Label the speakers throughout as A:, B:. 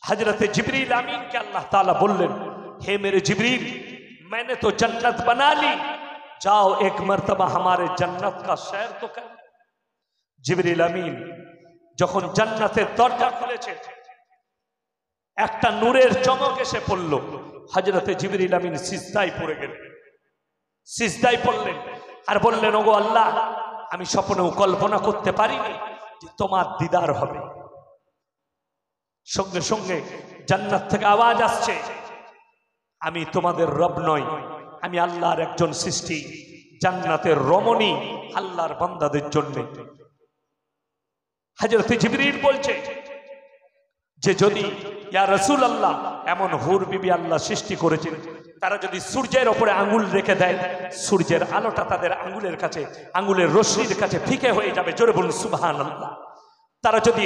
A: हजरत जिब्रील अमीन के अल्लाह ताला बोलें, हे मेरे जिब्रील, मैंने तो जन्नत बना ली, जाओ एक मर्तबा हमारे जन्नत का सैर तो कर। जिब्रील अमीन যখন জান্নাতের দরজা খুলেছে, একটা নূরের চমক এসে পড়ল। হযরতে জিবরিল আমিন সিজদায় পড়ে গেলেন, সিজদায় পড়লেন আর বললেন, ওগো আল্লাহ, আমি স্বপ্নেও কল্পনা করতে পারিনি যে তোমার দিদার হবে। সঙ্গে সঙ্গে জান্নাত থেকে আওয়াজ আসছে, আমি তোমাদের রব নই, আমি আল্লাহর একজন সৃষ্টি, জান্নাতের রমণী আল্লাহর বান্দাদের জন্য। হযরত জিবরিল বলছে যে যদি ইয়া রাসূলুল্লাহ এমন হুর বিবি আল্লাহ সৃষ্টি করেছেন, তারা যদি সূর্যের উপরে আঙ্গুল রেখে দেয়, সূর্যের আলোটা তাদের আঙ্গুলের কাছে, আঙ্গুলের রশ্মির কাছে ফিকে হয়ে যাবে। জোরে বলুন সুবহানাল্লাহ। তারা যদি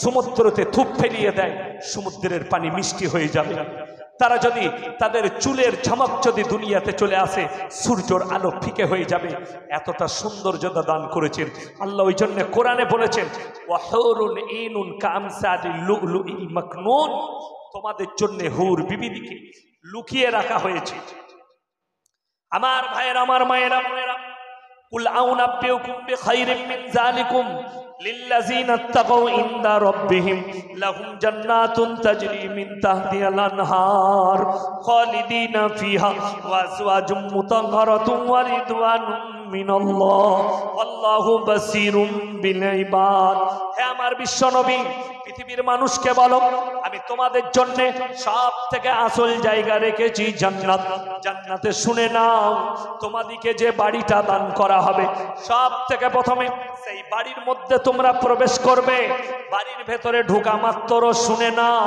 A: সমুদ্রতে থুপ ফেলিয়ে দেয়, সমুদ্রের পানি মিষ্টি হয়ে যাবে। তারা যদি তাদের চুলের ঝমক যদি দুনিয়াতে চলে আসে, সূর্যের আলো ফিকে হয়ে যাবে। এতটা সৌন্দর্যতা দান করেছেন আল্লাহ। ওই জন্য কোরআনে বলেছেন, ওয়াহুরুন ইনুন কামসালিল লুলুইল মাকনুন, তোমাদের জন্য হুর বিবিদিকে লুকিয়ে রাখা হয়েছে। আমার ভাইয়েরা, আমার মায়েরা, বোনেরা, কুল আউনাব্বিউকুম বিখাইরিম মিন যালিকুম লিল্লাযিনা ইত্তাকাউ ইনদা রাব্বিহিম লাহুম জান্নাতুন তাজরি মিন তাহতিহাল আনহার খালিদিনা ফিহা ওয়া আজওয়াজুম মুতাহহারাতুন ওয়া রিদওয়ানুম মিনাল্লাহ আল্লাহু বাসীরুম বিল ইবাদ। হে আমার বিশ্বনবী, পৃথিবীর মানুষকে বলো, আমি তোমাদের জন্য সব থেকে আসল জায়গা রেখেছি জান্নাত। জান্নাতে শুনে নাও, তোমাদিকে যে বাড়িটা দান করা হবে, সব থেকে প্রথমে সেই বাড়ির মধ্যে তোমরা প্রবেশ করবে। বাড়ির ভেতরে ঢোকা মাত্র শুনে নাও,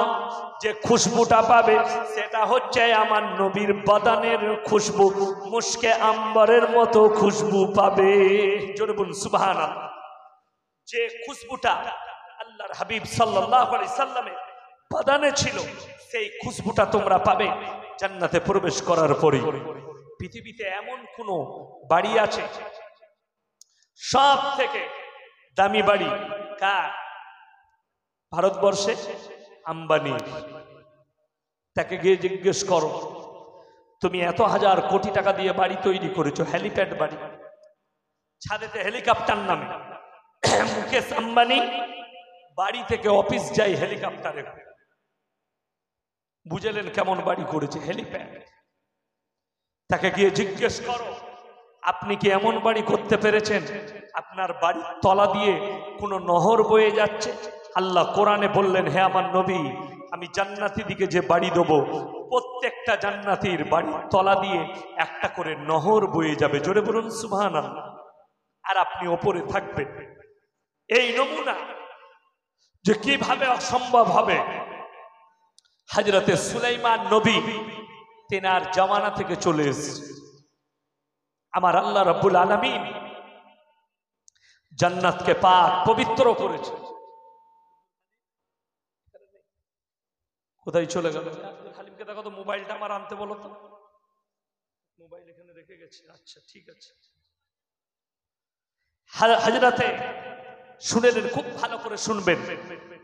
A: যে খুশবুটা পাবে সেটা হচ্ছে আমার নবীর বাদানের খুশবু, মুশকে আম্বরের মতো খুশবু পাবে। জোরে বলুন সুবহানাল্লাহ। যে খুশবুটা আল্লাহর হাবিব সাল্লাল্লাহু আলাইহি সাল্লামের বাদানে ছিল, সেই খুশবুটা তোমরা পাবে জান্নাতে প্রবেশ করার পরে। পৃথিবীতে এমন কোন বাড়ি আছে, সব থেকে দামি বাড়ি কার? ভারতবর্ষে আম্বানি। তাকে গিয়ে জিজ্ঞেস করো, তুমি এত হাজার কোটি টাকা দিয়ে বাড়ি তৈরি করেছো, হেলিপ্যাড বাড়ি, ছাদেতে হেলিকপ্টার নামে। মুকেশ আম্বানি বাড়ি থেকে অফিস যায় হেলিকপ্টারে। বুঝলেন কেমন বাড়ি করেছে? হেলিপ্যাড। তাকে গিয়ে জিজ্ঞেস করো, আপনি কি এমন বাড়ি করতে পেরেছেন আপনার বাড়ির তলা দিয়ে কোনো নহর বয়ে যাচ্ছে? আল্লাহ কোরআনে বললেন, হে আমার নবী, আমি জান্নাতি দিকে যে বাড়ি দেবো, প্রত্যেকটা জান্নাতির বাড়ির তলা দিয়ে একটা করে নহর বয়ে যাবে। জোরে বলুন সুবহানাল্লাহ। আর আপনি ওপরে থাকবেন। এই নমুনা যে কিভাবে অসম্ভব হবে, হযরতে সুলাইমান নবী তেনার জামানা থেকে চলে এসেছে। আমার আল্লাহ রাব্বুল আলামিন জান্নাতকে পাক পবিত্র করেছে। কোথায় চলে গেল? হালিমকে দেখো তো, মোবাইলটা আমার আনতে বলো তো। মোবাইল এখানে রেখে গেছে। আচ্ছা ঠিক আছে। হযরতে শুনেলেন, খুব ভালো করে শুনবেন।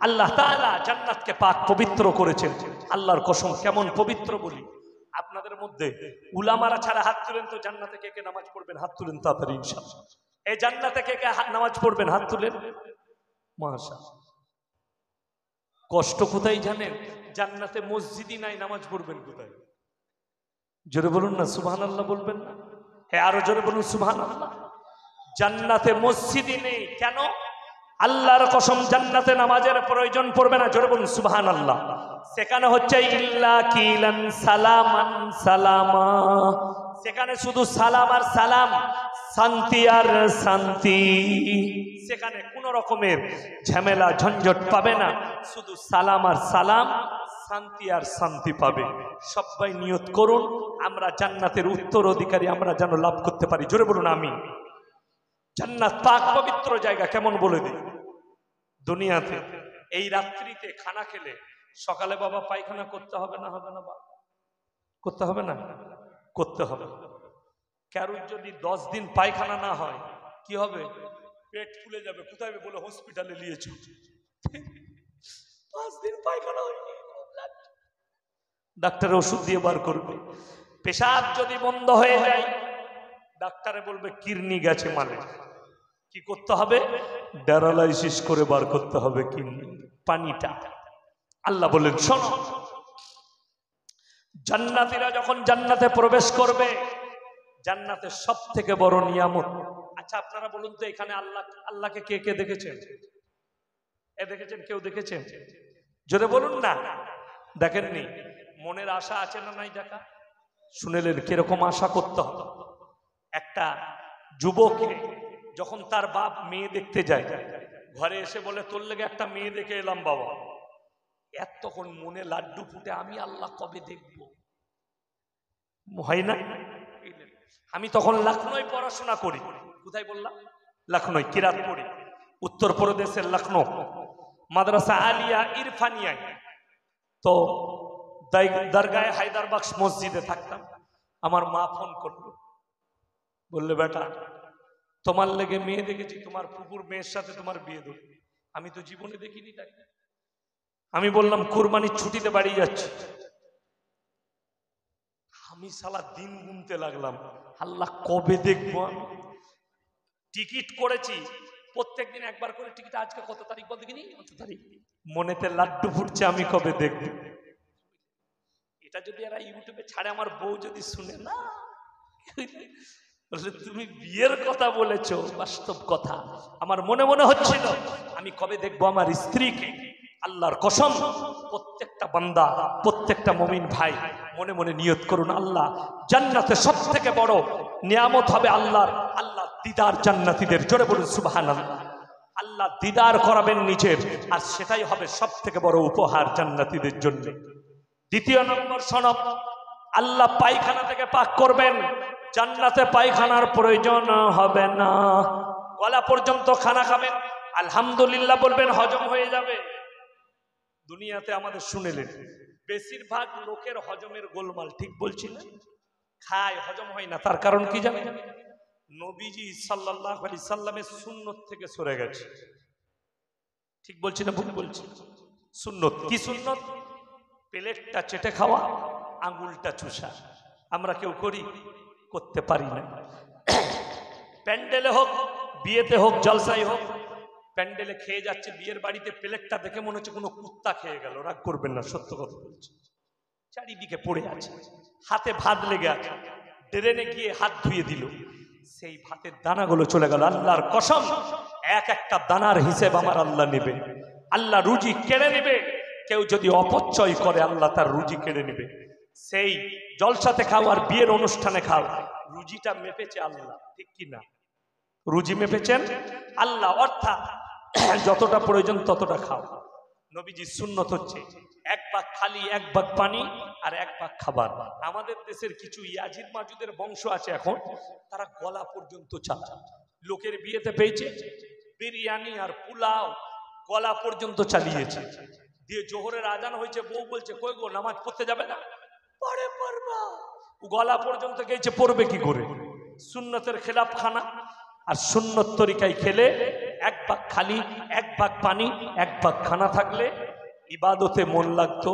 A: আল্লাহ তাআলা জান্নাতকে পাক পবিত্র করেছেন। আল্লাহর কসম, কেমন পবিত্র বলি। আপনাদের মধ্যে উলামারা ছাড়া হাত তুলেন তো, জান্নাতে কে কে নামাজ পড়বেন? হাত তুলেন তাড়াতাড়ি ইনশাআল্লাহ। এই জান্নাতে কে কে নামাজ পড়বেন? হাত তুলেন। মাশাআল্লাহ। কষ্ট কোথায় জানেন? জান্নাতে মসজিদই নাই, নামাজ পড়বেন কোথায়? জোরে বলুন না সুবহানাল্লাহ, বলবেন না? হ্যাঁ, আরো জোরে বলুন সুবহানাল্লাহ। জান্নাতে মসজিদই নেই। কেন? আল্লাহর কসম, জান্নাতে নামাজের প্রয়োজন পড়বে না। জোরে বলুন সুবহানাল্লাহ। সেখানে হচ্ছে ইল্লা কিলান সালামান সালামা, সেখানে শুধু সালাম আর সালাম, শান্তি আর শান্তি। সেখানে কোন রকমের ঝামেলা ঝঞ্ঝট পাবে না, শুধু সালাম আর সালাম, শান্তি আর শান্তি পাবে। সবাই নিয়ত করুন, আমরা জান্নাতের উত্তর অধিকারী আমরা যেন লাভ করতে পারি। জোরে বলুন আমিন। জান্নাত পাক পবিত্র জায়গা, কেমন বলে দিই। দুনিয়াতে এই রাত্রিতে খানা খেলে সকালে বাবা পায়খানা করতে হবে না? হবে না বাবা? করতে হবে না? করতে হবে। কারোর যদি 10 দিন পায়খানা না হয় কি হবে? পেট ফুলে যাবে। কোথায় বলে? হসপিটালে নিয়েছ। 5 দিন পায়খানা হয়নি, ডাক্তার ওষুধ দিয়ে বার করবে। পেশাব যদি বন্ধ হয়ে যায় ডাক্তারে বলবে কিডনি গেছে, মানে কি করতে হবে? ডায়ালাইসিস করে বার করতে হবে কিডনি পানিটা। আল্লাহ বলেন শোনো, জান্নাতীরা যখন জান্নাতে প্রবেশ করবে, জান্নাতের সব থেকে বড় নিয়ামত। আচ্ছা আপনারা বলুন তো, এখানে আল্লাহকে কে কে দেখেছেন? দেখেছেন? কেউ দেখেছেন? যদি বলুন না দেখেননি। মনের আশা আছে না নাই দেখা? শুনেলেন কিরকম আশা করতে হবে? একটা যুবক যখন তার বাপ মেয়ে দেখতে যায়, ঘরে এসে বলে তোর লেগে একটা মেয়ে দেখে এলাম বাবা। তখন মনে লাড্ডু ফুটে, আমি আল্লাহ কবে দেখব? হয় না? আমি তখন লখনৌয় পড়াশোনা করি। কোথায় বললাম? লখনৌ, কিরাত পড়ি, উত্তরপ্রদেশের লখনৌ, মাদ্রাসা আলিয়া ইরফানিয়ায়। তো দরগায় হায়দারবাগ মসজিদে থাকতাম। আমার মা ফোন করলো, বললে বেটা তোমার লেগে মেয়ে দেখেছি, তোমার ফুপুর মেয়ের সাথে তোমার বিয়ে দেব। আমি তো জীবনে দেখিনি তাকে। আমি বললাম কুরবানির ছুটিতে বাড়ি যাচ্ছি। আমি সারা দিন গুনতে লাগলাম, আল্লাহ কবে দেখবো আমি। টিকিট করেছি, প্রত্যেকদিন একবার করে টিকিট। আজকে কত তারিখ বল দেখিনি? কত তারিখ? মনেতে লাড্ডু ফুটছে, আমি কবে দেখব। এটা যদি এরা ইউটিউবে ছাড়ে, আমার বউ যদি শুনে না, তুমি বিয়ের কথা বলেছো, বাস্তব কথা। আমার মনে মনে হচ্ছিল আমি কবে দেখবো আমার স্ত্রীকে। আল্লাহর কসম, প্রত্যেকটা বান্দা, প্রত্যেকটা মুমিন ভাই মনে মনে নিয়ত করুন, আল্লাহ জান্নাতে সব থেকে বড় নিয়ামত হবে আল্লাহ দিদার জান্নাতীদের। জোরে বলুন সুবহানাল্লাহ। আল্লাহ দিদার করাবেন নিজের, আর সেটাই হবে সব থেকে বড় উপহার জান্নাতীদের জন্য। দ্বিতীয় নম্বর সনদ, আল্লাহ পায়খানা থেকে পাক করবেন। জান্নাতে পায়খানার প্রয়োজন হবে না। গলা পর্যন্ত খানা খাবেন, আলহামদুলিল্লাহ বলবেন, হজম হয়ে যাবে। দুনিয়াতে আমাদের শুনেলেন বেশিরভাগ লোকের হজমের গোলমাল। ঠিক বলছি না? খায়, হজম হয় না। তার কারণ কি জানেন? নবীজি সাল্লাল্লাহু আলাইহি সাল্লামের সুন্নত থেকে সরে গেছে। ঠিক বলছি না ভুল বলছি? সুন্নত কি সুন্নত? প্লেটটা চেটে খাওয়া, আঙ্গুলটা চুষা। আমরা কেউ করি? করতে পারি না। প্যান্ডেলে হোক, বিয়েতে হোক, জলসায় হোক, প্যান্ডেলে খেয়ে যাচ্ছে, বিয়ের বাড়িতে প্লেটটা দেখে মনে হচ্ছে কোনো কুত্তা খেয়ে গেল। রাগ করবেন না, সত্য কথা বলছি। চারিদিকে পড়ে আছে, হাতে ভাত লেগে আছে, ড্রেনে গিয়ে হাত ধুয়ে দিল, সেই ভাতের দানাগুলো চলে গেল। আল্লাহর কসম, এক একটা দানার হিসেব আমার আল্লাহ নেবে। আল্লাহ রুজি কেড়ে নেবে। কেউ যদি অপচয় করে, আল্লাহ তার রুজি কেড়ে নেবে। সেই জলসাতে খাও আর বিয়ের অনুষ্ঠানে খাও, রুজিটা মেপেছে আল্লাহ, ঠিক কি না? রুজি মেপেছেন আল্লাহ, অর্থাৎ যতটা প্রয়োজন ততটা খাও। নবীজি সুন্নত হচ্ছে এক ভাগ খালি, এক ভাগ পানি, আর এক ভাগ খাবার। আমাদের দেশের কিছু ইয়াজিদ মাজুদের বংশ আছে এখন, তারা গলা পর্যন্ত চালায়। লোকের বিয়েতে পেয়েছে বিরিয়ানি আর পোলাও, গলা পর্যন্ত চালিয়েছে। দিয়ে জোহরের আজান হয়েছে, বউ বলছে কই গো, নামাজ পড়তে যাবে না? পরে পড়বা। গলা পর্যন্ত গেছে, পড়বে কি করে? সুন্নতের খেলাফ খানা। আর সুন্নত তরিকায় খেলে এক ভাগ খালি, এক ভাগ পানি, এক ভাগ খানা থাকলে ইবাদতে মন লাগতো,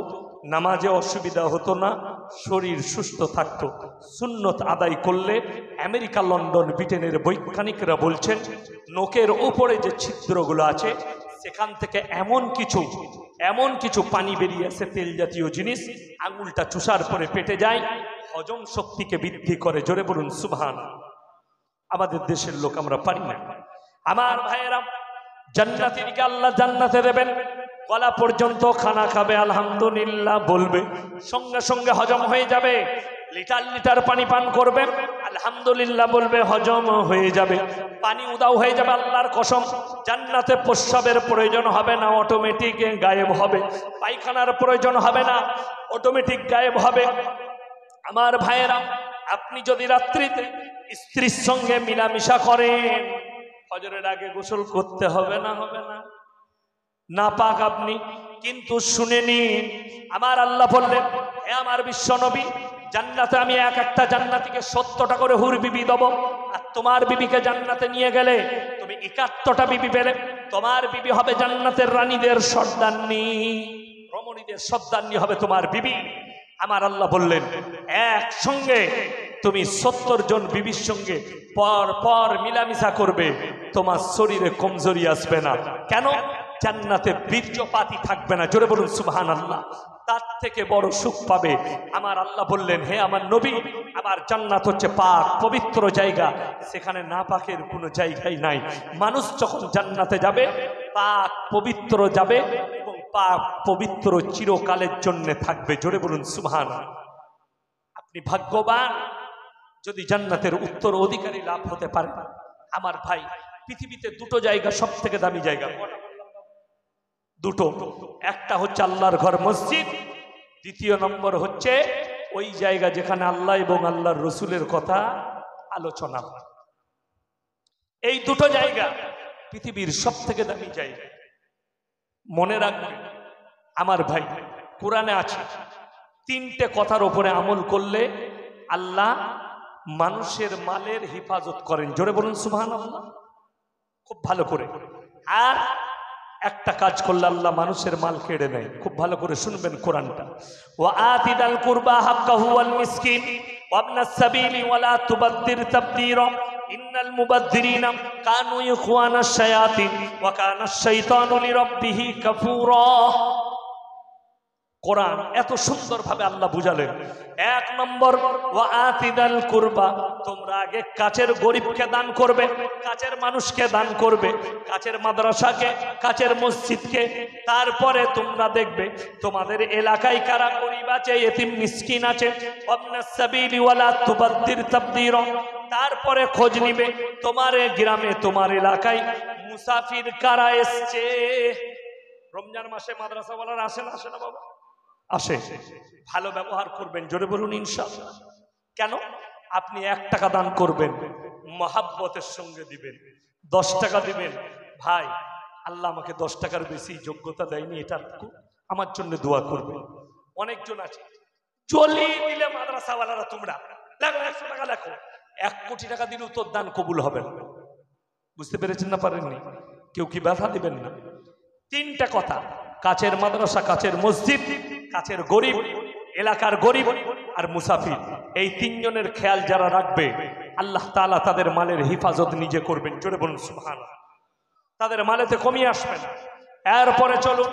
A: নামাজে অসুবিধা হতো না, শরীর সুস্থ থাকতো। সুন্নত আদায় করলে, আমেরিকা, লন্ডন, ব্রিটেনের বৈজ্ঞানিকরা বলছেন নখের উপরে যে ছিদ্রগুলো আছে সেখান থেকে এমন কিছু পানি বেরিয়ে আসে, তেল জাতীয় জিনিস, আঙুলটা চুষার পরে পেটে যায়, হজম শক্তিকে বৃদ্ধি করে। জোরে বলুন সুবহানাল্লাহ। আমাদের দেশের লোক আমরা পারি না। আমার ভাইয়েরা, জান্নাতীকে আল্লাহ জান্নাতে দেবেন, গলা পর্যন্ত খানা খাবে, আলহামদুলিল্লাহ বলবে, সঙ্গে সঙ্গে হজম হয়ে যাবে। লিটার লিটার পানি পান করবে, আলহামদুলিল্লাহ বলবে, হজম হয়ে যাবে। পানি উদাও হয়ে যাবে। আল্লাহর কসম, জান্নাতে প্রস্রাবের প্রয়োজন হবে না, অটোমেটিক গায়েব হবে। পায়খানার প্রয়োজন হবে না, অটোমেটিক গায়েব হবে। আমার ভাইয়েরা, আপনি যদি রাত্রিতে স্ত্রীর সঙ্গে মিলামিশা করেন, ফজরের আগে গোসল করতে হবে না? হবে না? না পাক আপনি, কিন্তু শুনে নিন, আমার আল্লাহ বললেন, হে আমার বিশ্ব নবী, জান্নাতে আমি এক একটা জান্নাতীকে 70টা করে হুর বিবি দেব। আর তোমার বিবিকে জান্নাতে নিয়ে গেলে তুমি 71টা বিবি পেলে। তোমার বিবি হবে জান্নাতের রানীদের সর্দারনি। রমণীদের সর্দারনি হবে তোমার বিবি। আমার আল্লাহ বললেন একসঙ্গে তুমি 70 জন বিবির সঙ্গে পর পর মিলামিশা করবে, তোমার শরীরে কমজোরি আসবে না। কেন? জান্নাতে বীর্যপাতি থাকবে না। জোরে বলুন সুবহানাল্লাহ। তার থেকে বড় সুখ পাবে। আমার আল্লাহ বললেন হে আমার নবী, আমার জান্নাত হচ্ছে পাক পবিত্র জায়গা, সেখানে নাপাকের কোনো জায়গাই নাই। মানুষ যখন জান্নাতে যাবে পাক পবিত্র যাবে এবং পাক পবিত্র চিরকালের জন্য থাকবে। জোরে বলুন সুবহানাল্লাহ। আপনি ভাগ্যবান যদি জান্নাতের উত্তর অধিকারী লাভ হতে পারে। আমার ভাই, পৃথিবীতে দুটো জায়গা সব থেকে দামি জায়গা, দুটো। একটা হচ্ছে আল্লাহর ঘর মসজিদ, দ্বিতীয় নম্বর হচ্ছে ওই জায়গা যেখানে আল্লাহ এবং আল্লাহর রসুলের কথা আলোচনা হয়। এই দুটো জায়গা পৃথিবীর সব থেকে দামি জায়গা। মনে রাখবে আমার ভাই, কোরআনে আছে তিনটে কথার উপরে আমল করলে আল্লাহ মানুষের মালের হেফাজত করেন। জোরে বলুন সুবহানাল্লাহ, খুব ভালো করে। আর একটা কাজ করলে আল্লাহ মানুষের মাল কেড়ে নেয়। খুব ভালো করে শুনবেন কোরআনটা। ওয়া আতিদাল কুরবা হাক্কাহু ওয়াল মিসকিন ওয়াবনাস সাবিলি ওয়ালা তুবাদদির তাবদীরা ইন্নাল মুবাদদিরিনা কানু ইখওয়ানাশ শায়াতিন ওয়া কানাশ শাইতানু লিরাব্বিহি কাফুরা। কোরআন এত সুন্দরভাবে আল্লাহ বুঝালেন। এক নম্বর, ওয়া আতিদাল কুরবা, তোমরা আগে কাছের গরিবকে দান করবে, কাছের মানুষকে দান করবে, কাছের মাদ্রাসাকে, কাছের মসজিদকে। তারপরে তোমরা দেখবে তোমাদের এলাকায় কারা গরিব আছে, ইতিম মিসকিন আছে। ওয়াবনাস সাবিলি ওয়ালা তুবাদদির তাবদীরা, তারপরে খোঁজ নিবে তোমার গ্রামে, তোমার এলাকায় মুসাফির কারা এসছে। রমজান মাসে মাদ্রাসাওয়ালারা আসে না, আসে না বাবা? আসে। ভালো ব্যবহার করবেন। জোরে বলুন ইনশাআল্লাহ। কেন? আপনি 1 টাকা দান করবেন, মহাব্বতের সঙ্গে দিবেন। 10 টাকা দিবেন, ভাই আল্লাহ আমাকে 10 টাকার বেশি যোগ্যতা দেয়নি, এটা আমার জন্য দোয়া করবেন। অনেকজন আছে চলি দিলে মাদ্রাসাওয়ালারা তোমরা লেখো 100 টাকা লেখো, 1 কোটি টাকা দিলেও তোর দান কবুল হবে না। বুঝতে পেরেছেন না পারেননি? কেউ কি ব্যথা দিবেন না? 3টা কথা, কাছের মাদ্রাসা, কাছের মসজিদ, কাছের গরিব, এলাকার গরিব আর মুসাফির। এই 3 জনের খেয়াল যারা রাখবে আল্লাহ তাআলা তাদের মালের হেফাজত নিজে করবেন। জোরে বলুন সুবহানাল্লাহ। তাদের মালেতে কমি আসবে না। এরপরে চলো,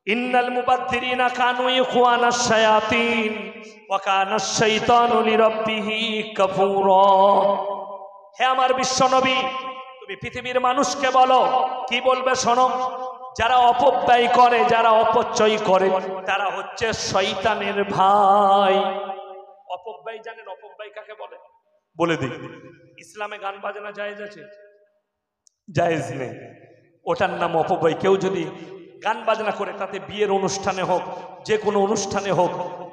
A: ইন্নাল মুবাদদিরিনা কানু ইখওয়ানাশ শায়াতিন ওয়া কানাশ শাইতানু লিরাব্বিহি কাফুরা। হে আমার বিশ্ব নবী, তুমি পৃথিবীর মানুষকে বলো, কি বলবে শোনো। যারা অপব্যয় করে, যারা অপচয় করে, তারা হচ্ছে শয়তানের ভাই। অপব্যয় জানেন অপব্যয় কাকে বলে? বলে দিই। ইসলামে গান বাজনা জায়েজ আছে? জায়েজ নেই, ওটার নাম অপব্যয়। কেউ যদি গান বাজনা করে, তাতে বিয়ের অনুষ্ঠানে হোক, যে কোনো অনুষ্ঠানে হোক,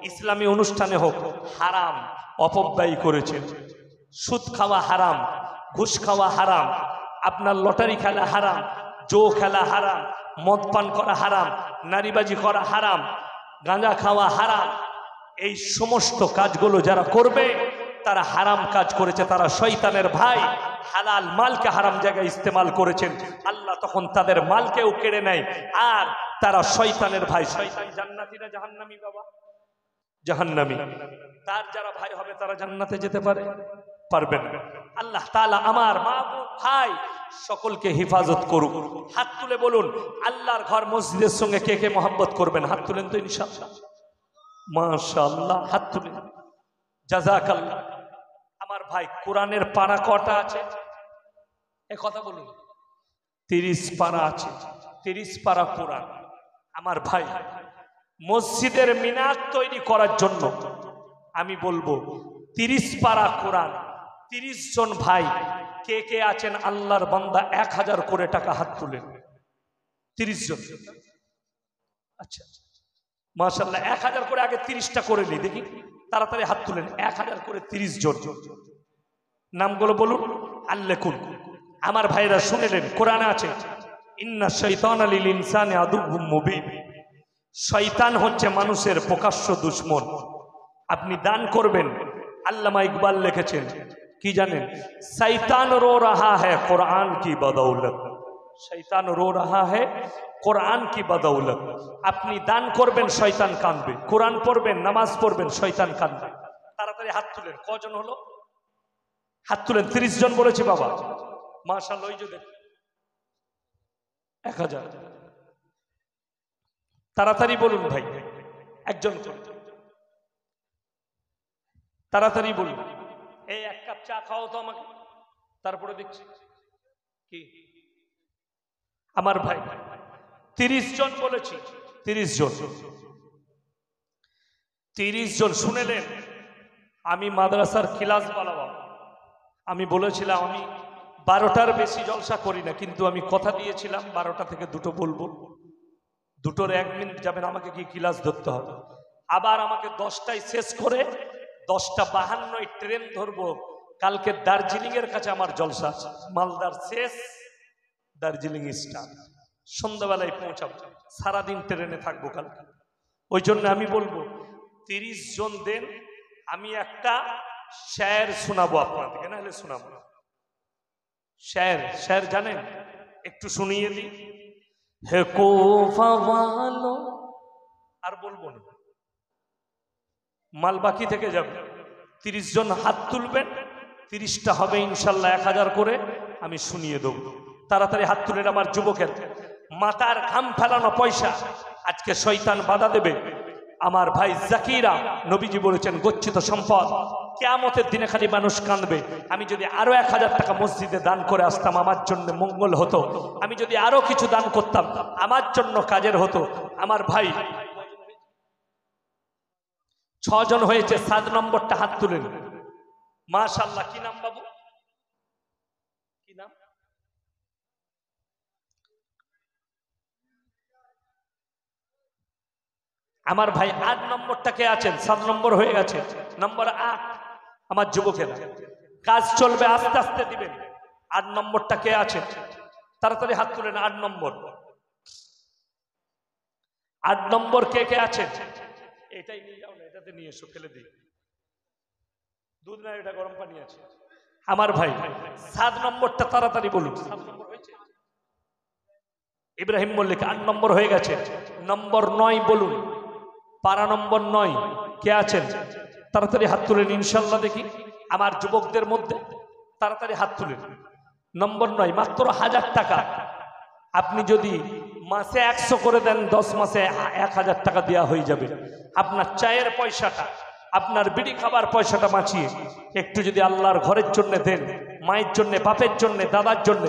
A: ইসলামী অনুষ্ঠানে হোক, হারাম, অপব্যয় করেছেন। সুদ খাওয়া হারাম, ঘুষ খাওয়া হারাম, আপনার লটারি খেলা হারাম, জো খেলা হারাম, মদ পান করা হারাম, নারীবাজি করা হারাম, গাঁজা খাওয়া হারাম। এই সমস্ত কাজগুলো যারা করবে তারা হারাম কাজ করেছে, তারা শয়তানের ভাই। হালাল মালকে হারাম জায়গায় ইস্তেমাল করেছেন, আল্লাহ তখন তাদের মালকেও কেড়ে নেয়, আর তারা শয়তানের ভাই। শয়তান জান্নাতি না জাহান্নামী বাবা? জাহান্নামী। তার যারা ভাই হবে তারা জান্নাতে যেতে পারবে না। আল্লাহ তাআলা আমার মা ভাই সকলকে হেফাজত করুক। হাত তুলে বলুন, আল্লাহর ঘর মসজিদের সঙ্গে কে কে মহব্বত করবেন? হাত তুলেন তো ইনশাআল্লাহ। মাশাআল্লাহ, হাত তুলেন, জাযাকাল্লাহ। আমার ভাই, কোরআনের পারা কটা আছে? এ কথা বলুন। 30 পারা আছে। 30 পারা কোরআন। আমার ভাই, মসজিদের মিনার তৈরি করার জন্য আমি বলবো 30 পারা কোরআন, 30 জন ভাই কে কে আছেন আল্লাহর বান্দা 1000 করে টাকা হাত তুলেন। 30 জন। আচ্ছা মাশাআল্লাহ, 1000 করে আগে 30টা করে নি, দেখি তাড়াতাড়ি হাত তুলেন। 1000 করে 30 জন। নামগুলো বলুন। আল্লেকুন। আমার ভাইরা শুনেলেন, কোরআনে আছে ইন্না শাইতানা লিল ইনসানি আদুউম মুবিন। শয়তান হচ্ছে মানুষের প্রকাশ্য দুশমন। আপনি দান করবেন। আল্লামা ইকবাল লিখেছেন কি জানেন? শয়তান রো রাহা হ্যায় কুরআন কি বদৌলত। শয়তান রো রাহা है কোরআন কি বদৌলত। আপনি দান করবেন শয়তান কাঁদবে, কোরআন পড়বেন নামাজ পড়বেন শয়তান কাঁদবে। তাড়াতাড়ি হাত তুলেন। কজন হলো? হাত তুলেন। 30 জন বলেছি বাবা, মাশাআল্লাহ। ওই যে দেখুন 1000। তাড়াতাড়ি বলুন ভাই, একজন তাড়াতাড়ি বলুন। এই এক কাপ চা খাও তো আমাকে, তারপরে দেখছি কি আমার ভাই। 30 জন বলেছি, 30 জন। 30 জন শুনেলেন। আমি মাদ্রাসার ক্লাস বানাবো। আমি বলেছিলাম আমি 12টার বেশি জলসা করি না, কিন্তু আমি কথা দিয়েছিলাম 12টা থেকে 2টো বলবো। 2টোর 1 মিনিট যাবেন, আমাকে কি ক্লাস ধরতে হবে। আবার আমাকে 10টায় শেষ করে 10:52 ট্রেন ধরবো। কালকে দার্জিলিং এর কাছে আমার জলসা আছে। মালদার শেষ, দার্জিলিং স্টার্ট। সন্ধ্যাবেলায় পৌঁছাবো, সারাদিন ট্রেনে থাকবো কালকে। ওই জন্য আমি বলবো 30 জন দেন। আমি একটা শের শোনাবো আপনাদেরকে, না হলে শোনাবো। শের জানেন? একটু শুনিয়ে দিই। হে কোফা ভালো, আর বলবো না, মাল বাকি থেকে যাবে। 30 জন হাত তুলবেন, 30টা হবে ইনশাল্লাহ 1000 করে। আমি শুনিয়ে দেবো। তাড়াতাড়ি হাত তুলেন আমার যুবকের। মাথার ঘাম ফেলানো পয়সা আজকে শয়তান বাধা দেবে। আমার ভাই জাকিরা, নবীজি বলেছেন গচ্ছিত সম্পদ। কিয়ামতের দিনে খালি মানুষ কাঁদবে। আমি যদি আরো 1000 টাকা মসজিদে দান করে আসতাম আমার জন্য মঙ্গল হতো। আমি যদি আরো কিছু দান করতাম আমার জন্য কাজের হতো। আমার ভাই 6 জন হয়েছে। 7 নম্বরটা হাত তুলেন। মাশাআল্লাহ। কি নাম বাবু? কি নাম? আমার ভাই 8 নম্বরটা কে আছেন? 7 নম্বর হয়ে গেছে। নম্বর 8 আমার যুবকেরা, কাজ চলবে, আস্তে আস্তে দিবেন। 8 নম্বরটা কে আছেন? তাড়াতাড়ি হাত তুলেন। 8 নম্বর। 8 নম্বর কে কে আছেন? এটাই নিয়ে যাও না, এটাতে নিয়ে এসো, ফেলে দিই। দুধ না, এটা গরম পানি আছে। আমার ভাই 7 নম্বরটা তাড়াতাড়ি বলুন। 7 নম্বর হয়েছে ইব্রাহিম মল্লিক। 8 নম্বর হয়ে গেছে। নম্বর 9 বলুন। পারা নম্বর 9 কে আছেন? তাড়াতাড়ি হাত তুলেন ইনশাল্লাহ দেখি আমার যুবকদের মধ্যে। তাড়াতাড়ি হাত তুলেন। নম্বর 9, মাত্র 1000 টাকা। আপনি যদি মাসে 100 করে দেন, 10 মাসে 1000 টাকা দেওয়া হয়ে যাবে। আপনার চায়ের পয়সাটা, আপনার বিড়ি খাবার পয়সাটা বাঁচিয়ে একটু যদি আল্লাহর ঘরের জন্য দেন, মায়ের জন্য, বাপের জন্য, দাদার জন্য,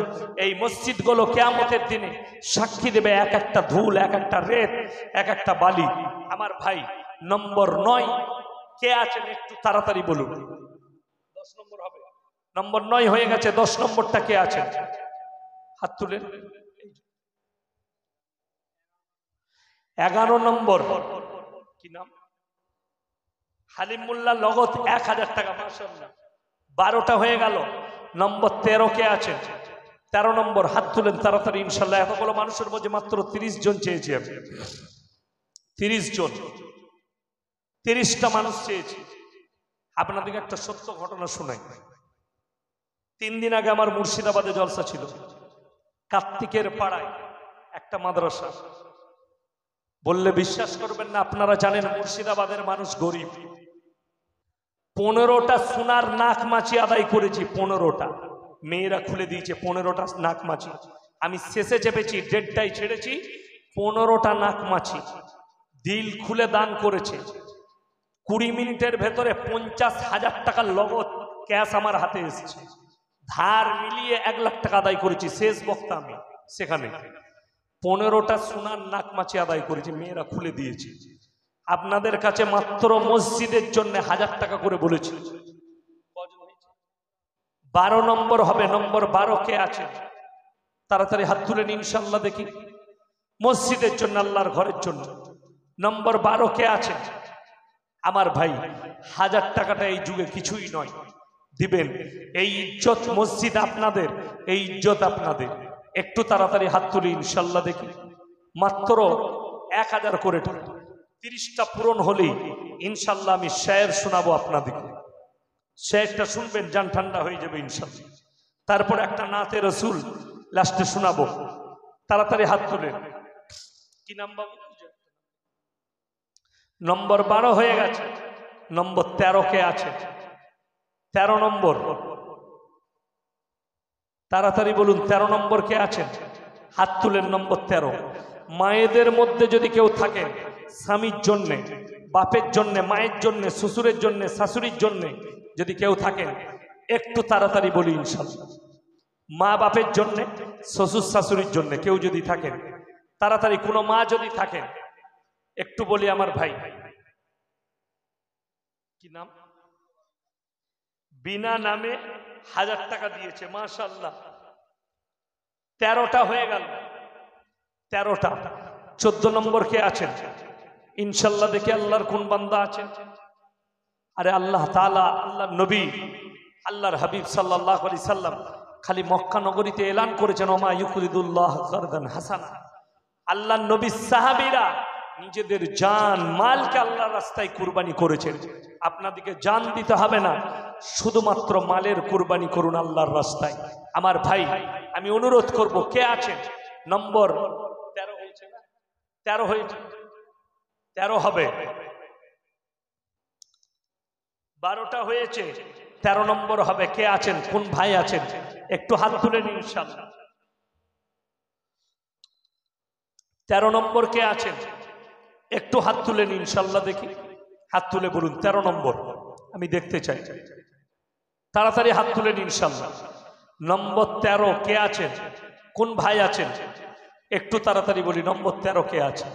A: এই মসজিদগুলো কিয়ামতের দিনে সাক্ষী দেবে। এক একটা ধুল, এক একটা রেত, এক একটা বালি। আমার ভাই নম্বর 9 কে আছেন? একটু তাড়াতাড়ি বলুন। 10 নম্বর হবে। নম্বর 9 হয়ে গেছে। 10 নম্বরটা কে আছেন? হাত তুলেন। 11 নম্বর কি নাম? হালিম মোল্লা, লগত 1000 টাকা। মাশাআল্লাহ। 12টা হয়ে গেল। নম্বর 13 কে আছেন? 13 নম্বর হাত তুলেন তাড়াতাড়ি ইনশাল্লাহ। এতগুলো মানুষের মধ্যে মাত্র 30 জন চেয়েছি আমি। 30 জন, 30টা মানুষ চেয়েছি। আপনাদেরকে একটা সত্য ঘটনা শোনাই। 3 দিন আগে আমার মুর্শিদাবাদে জলসা ছিল। কার্তিকের পাড়ায় একটা মাদ্রাসা। বললে বিশ্বাস করবেন না, আপনারা জানেন মুর্শিদাবাদের মানুষ গরিব। 15টা সোনার নাকমাছি আদায় করেছি। 15টা মেয়েরা খুলে দিয়েছে। 15টা নাকমাছি। আমি শেষে চেপেছি, 1:30টায় ছেড়েছি। 15টা নাকমাছি দিল খুলে দান করেছে। 20 মিনিটের ভেতরে 50,000 টাকার লগত ক্যাশ আমার হাতে এসেছে। ধার মিলিয়ে 1 লাখ টাকা আদায় করেছি। শেষ বক্তা আমি সেখানে। 15টা সোনার নাকমাছি আদায় করেছি, মেয়েরা খুলে দিয়েছে। আপনাদের কাছে মাত্র মসজিদের জন্য 1000 টাকা করে বলেছি। 12 নম্বর হবে। নম্বর 12 কে আছে? তাড়াতাড়ি হাত তুলেন ইনশাল্লাহ দেখি। মসজিদের জন্য, আল্লাহর ঘরের জন্য। নম্বর 12 কে আছে? আমার ভাই 1000 টাকাটা এই যুগে কিছুই নয়, দিবেন। এই ইজ্জত মসজিদ আপনাদের, এই ইজ্জত আপনাদের। একটু তাড়াতাড়ি হাত তুলি ইনশাল্লাহ দেখি। মাত্র 1000 করে টাকা। 30টা পূরণ হলেই ইনশাল্লাহ আমি শের শোনাবো আপনাদেরকে। শেরটা শুনবেন, জান ঠান্ডা হয়ে যাবে ইনশাল্লাহ। তারপর একটা নাতে রসুল লাস্টে শোনাবো। তাড়াতাড়ি হাত তুলেন। কি নাম বাবু? নম্বর 12 হয়ে গেছে। নম্বর 13 কে আছে? 13 নম্বর, তাড়াতাড়ি বলুন 13 নম্বর কে আছেন? হাত তুলেন। নম্বর 13। মায়েদের মধ্যে যদি কেউ থাকে, স্বামীর জন্যে, বাপের জন্যে, মায়ের জন্যে, শ্বশুরের জন্যে, শাশুড়ির জন্যে যদি কেউ থাকেন, একটু তাড়াতাড়ি বলি ইনশাআল্লাহ। মা বাপের জন্যে, শ্বশুর শাশুড়ির জন্যে কেউ যদি থাকেন তাড়াতাড়ি, কোনো মা যদি থাকেন একটু বলি আমার ভাই। কি নাম? বিনা নামে 1000 টাকা দিয়েছে, মাশাআল্লাহ। 13টা হয়ে গেল, 13টা। 14 নম্বর কে আছেন ইনশাআল্লাহ? দেখি আল্লাহর কোন বান্দা আছেন। আরে আল্লাহ তাআলা, আল্লাহর নবী, আল্লাহর হাবিব সাল্লাল্লাহু আলাইহি সাল্লাম খালি মক্কা নগরীতে এলান করেছেন, ওমা ইউকরিদুল্লাহ কারদান হাসানা। আল্লাহর নবী সাহাবীরা নিজেদের জান মালকে আল্লাহর রাস্তায় কুরবানি করেছেন। আপনাদেরকে জান দিতে হবে না, শুধুমাত্র মালের কুরবানি করুন আল্লাহর রাস্তায়। আমার ভাই, আমি অনুরোধ করব, কে আছেন? নম্বর 13 হয়েছে না? 13 হয়েছে, 13 হবে। 12টা হয়েছে, 13 নম্বর হবে। কে আছেন? কোন ভাই আছেন? একটু হাত তুলে নিন ইনশাআল্লাহ। 13 নম্বর কে আছেন? একটু হাত তুলে নিন ইনশাআল্লাহ। দেখি হাত তুলে বলুন 13 নম্বর, আমি দেখতে চাই। তাড়াতাড়ি হাত তুলে নিন ইনশাআল্লাহ। নম্বর 13 কে আছেন? কোন ভাই আছেন? একটু তাড়াতাড়ি বলি, নম্বর 13 কে আছে?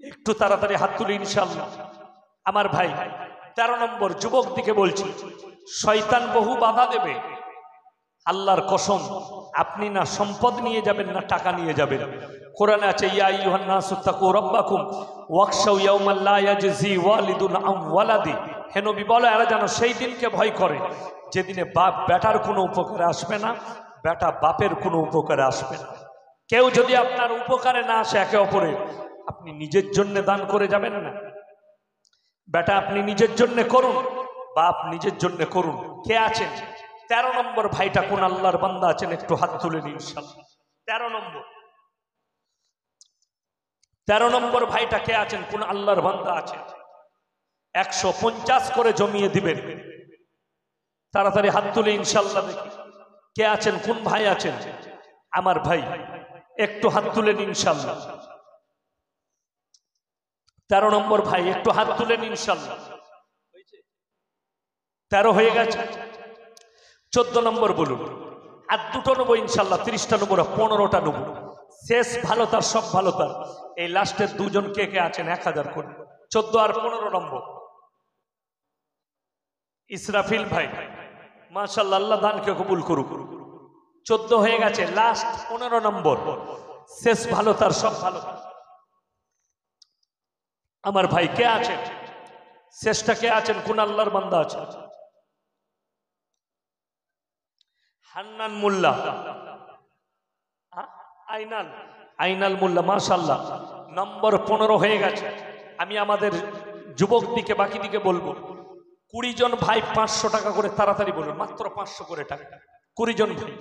A: একটু তাড়াতাড়ি হাত তুলে ইনশাআল্লাহ। আমার ভাই 13 নম্বর, যুবক দিকে বলছি, শয়তান বহু বাধা দেবে। আল্লাহর কসম, আপনি না সম্পদ নিয়ে যাবেন না টাকা নিয়ে যাবেন। কোরআনে আছে, ইয়া আইয়ুহান নাসু তাকু রাব্বাকুম ওয়াখশাউ ইয়াওমান লা ইয়াজজি ওয়ালিদুন আন ওয়ালাদি। হে নবী বলো, এরা যেন সেই দিনকে ভয় করে যেদিনে বাপ বেটার কোনো উপকারে আসবে না, বেটা বাপের কোনো উপকারে আসবে না। কেউ যদি আপনার উপকারে না আসে একে অপরের, আপনি নিজের জন্য দান করে যাবেন না। বেটা আপনি নিজের জন্য করুন, বাপ নিজের জন্য করুন। কে আছেন? 13 নম্বর ভাইটা কোন আল্লাহর বান্দা আছেন? একটু হাত তুলে নিন ইনশাআল্লাহ। 13 নম্বর, 13 নম্বর ভাইটা কে আছেন? কোন আল্লাহর বান্দা আছেন? 150 করে জমিয়ে দিবেন। তাড়াতাড়ি হাত তুলে ইনশাআল্লাহ দেখি কে আছেন, কোন ভাই আছেন? আমার ভাই একটু হাত তুলে নিন ইনশাআল্লাহ। 13 নম্বর ভাই একটু হাত তুলে নিন ইনশাআল্লাহ। 13 হয়ে গেছে। 14 নম্বর বলুন। আর দুটো নেবো ইনশাআল্লাহ। 30টা নেবো না, 15টা নেবো। শেষ ভালো তার, সব ভালো তার। এই লাস্টের দুজন কে কে আছেন? 1000 করে। 14 আর 15 নম্বর ইসরাফিল ভাই, মাশাআল্লাহ, আল্লাহ দানকে কবুল করুক। 14 হয়ে গেছে, লাস্ট 15 নম্বর। শেষ ভালো তার, সব ভালো। আমার ভাই কে আছেন? শেষটা কে আছেন? কোন আল্লাহর বান্দা আছে? হান্নান মোল্লা, আইনাল, আইনাল মোল্লা, মাশাআল্লাহ। নম্বর 15 হয়ে গেছে। আমি আমাদের যুবক দিকে, বাকি দিকে বলবো, 20 জন ভাই 500 টাকা করে, তাড়াতাড়ি বলুন, মাত্র 500 করে টাকা। 20 জন ভাই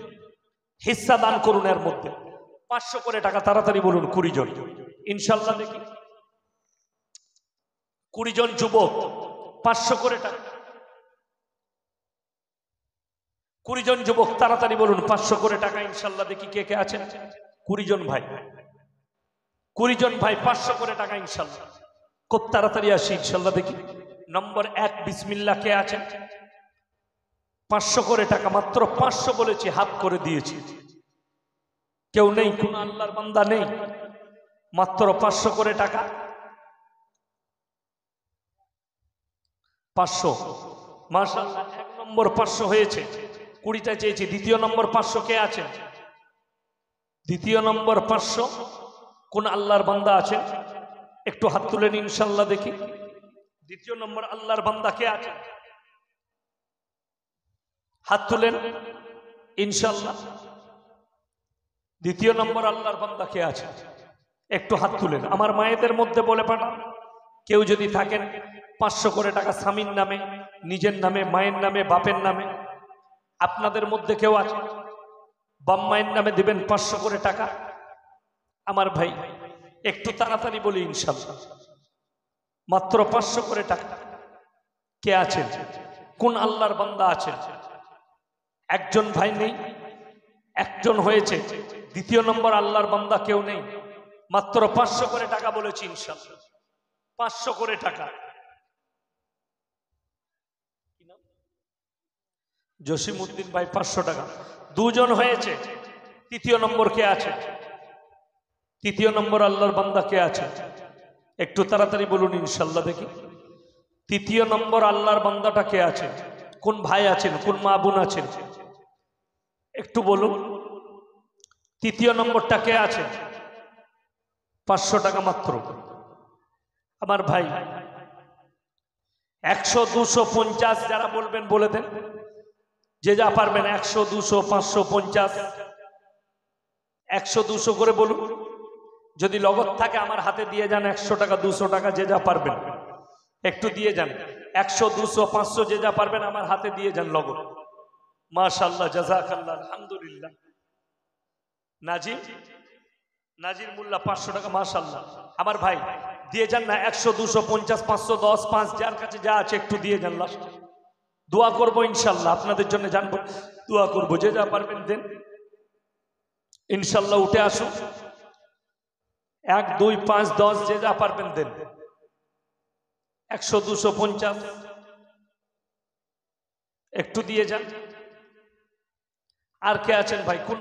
A: হিস্সা দান করুন, এর মধ্যে 500 করে টাকা, তাড়াতাড়ি বলুন 20 জন ইনশাআল্লাহ। দেখি 20 জন যুবক 500 করে টাকা। 20 জন যুবক তাড়াতাড়ি বলুন 500 করে টাকা ইনশাআল্লাহ। দেখি কে কে আছেন? 20 জন ভাই, 20 জন ভাই 500 করে টাকা ইনশাআল্লাহ। খুব তাড়াতাড়ি আসি ইনশাআল্লাহ। দেখি নম্বর 1 বিসমিল্লাহ কে আছেন? 500 করে টাকা, মাত্র 500 বলেছি, হাত করে দিয়েছি। কেউ নেই? কোন আল্লাহর বান্দা নেই? মাত্র 500 করে টাকা। 500, মাশাআল্লাহ। 1 নম্বর 500 হয়েছে, 20টা চেয়েছি। দ্বিতীয় নম্বর 500 কে আছে? দ্বিতীয় নম্বর 500 কোন আল্লাহর বান্দা আছে? একটু হাত তুলে নিন ইনশাআল্লাহ। দেখি দ্বিতীয় নম্বর আল্লাহর বান্দা কে আছে? হাত তুলেন ইনশাআল্লাহ। দ্বিতীয় নম্বর আল্লাহর বান্দা কে আছে? একটু হাত তুলেন। আমার মায়েদের মধ্যে বলে পাঠান, কেউ যদি থাকেন 500 করে টাকা, স্বামীর নামে, নিজের নামে, মায়ের নামে, বাপের নামে। আপনাদের মধ্যে কেউ আছে বাপ মায়ের নামে দিবেন 500 করে টাকা? আমার ভাই একটু তাড়াতাড়ি বলি ইনশাআল্লাহ। মাত্র 500 করে টাকা। কে আছেন? কোন আল্লাহর বান্দা আছেন? একজন ভাই নেই? একজন হয়েছে। দ্বিতীয় নম্বর আল্লাহর বান্দা কেউ নেই? মাত্র 500 করে টাকা বলেছি ইনশাআল্লাহ। 500 করে টাকা। জসিমউদ্দিন ভাই 500 টাকা। দুজন হয়েছে। তৃতীয় নম্বর কে আছে? তৃতীয় নম্বর আল্লাহর বান্দা কে আছে? একটু তাড়াতাড়ি বলুন ইনশাআল্লাহ দেখি। তৃতীয় নম্বর আল্লাহর বান্দাটা কে আছে? কোন ভাই আছেন? কোন মা বোন আছেন? একটু বলুন। তৃতীয় নম্বরটা কে আছে? 500 টাকা মাত্র। আমার ভাই 100, 200, 50 যারা বলবেন বলে দেন। যে যা পারবেন 100, 200, 500, 50, 100, 200 করে বলুন। যদি লগত থাকে আমার হাতে দিয়ে যান 100 টাকা, 200 টাকা, যে যা পারবেন একটু দিয়ে যান। 100, 200, 500 যে যা পারবেন আমার হাতে দিয়ে যান লগত। মাশাআল্লাহ, জাযাকাল্লাহ, আলহামদুলিল্লাহ। নাজির মোল্লা 500 টাকা, মাশাআল্লাহ। আমার ভাই দিয়ে যান না 100, 200, 50, 500, 10, 5, যার কাছে যা আছে একটু দিয়ে যান। লাস্ট দোয়া করবো ইনশাআল্লাহ, আপনাদের জন্য জানবো, দোয়া করবো। যে যা পারবেন দেন ইনশাআল্লাহ। উঠে আসুন। 1, 2, 5, 10 যে যা পারবেন দেন। 100, 200, 50 একটু দিয়ে যান। আর কে আছেন ভাই? কোন